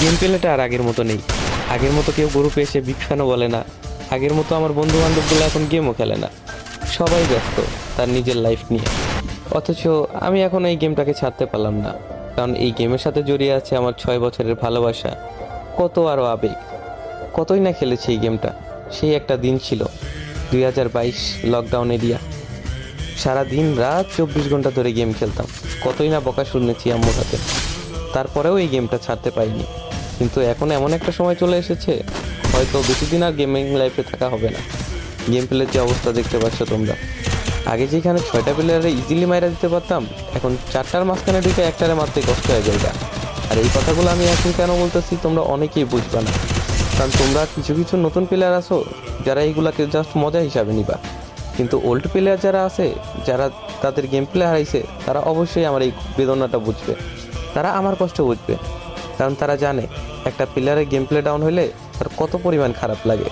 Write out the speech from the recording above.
Game প্লেটা আর আগের মতো নেই। আগের মতো কেউ গ্রুপে এসে বিগ ফ্যানও বলে না। আগের মতো আমার বন্ধু বান্ধবগুলো এখন গেমও খেলে না। সবাই ব্যস্ত তার নিজের লাইফ নিয়ে। অথচ আমি এখন এই গেমটাকে ছাড়তে পারলাম না, কারণ এই গেমের সাথে জড়িয়ে আছে আমার 6 বছরের ভালোবাসা, কত আরও আবেগ। কতই না খেলেছি এই গেমটা। সেই একটা দিন ছিল 2022 লকডাউন এরিয়া। সারা দিন রাত 24 ঘন্টা ধরে গেম খেলতাম। কতই না বকা শুনেছি আম্মুর হাতে। তারপরেও এই গেমটা ছাড়তে পারিনি। কিন্তু এখন এমন একটা সময় চলে এসেছে, হয়তো বেশি দিন আর গেমিং লাইফে থাকা হবে না। গেম প্লের যে অবস্থা দেখতে পাচ্ছ তোমরা। আগে যেখানে 6টা প্লেয়ারে ইজিলি মাইরা দিতে পারতাম, এখন 4টার মাঝখানে ঢুকে একটারে মারতে কষ্ট হয়ে যায়। আর এই কথাগুলো আমি এখন কেন বলতেছি তোমরা অনেকেই বুঝবা না, কারণ তোমরা কিছু কিছু নতুন প্লেয়ার আছো যারা এইগুলাকে জাস্ট মজা হিসাবে নিবা। কিন্তু ওল্ড প্লেয়ার যারা আছে, যারা তাদের গেম প্লে হারাইছে, তারা অবশ্যই আমার এই বেদনাটা বুঝবে। তারা আমার কষ্ট বুঝবে, কারণ তারা জানে একটা প্লেয়ারের গেম প্লে ডাউন হলে তার কত পরিমাণ খারাপ লাগে।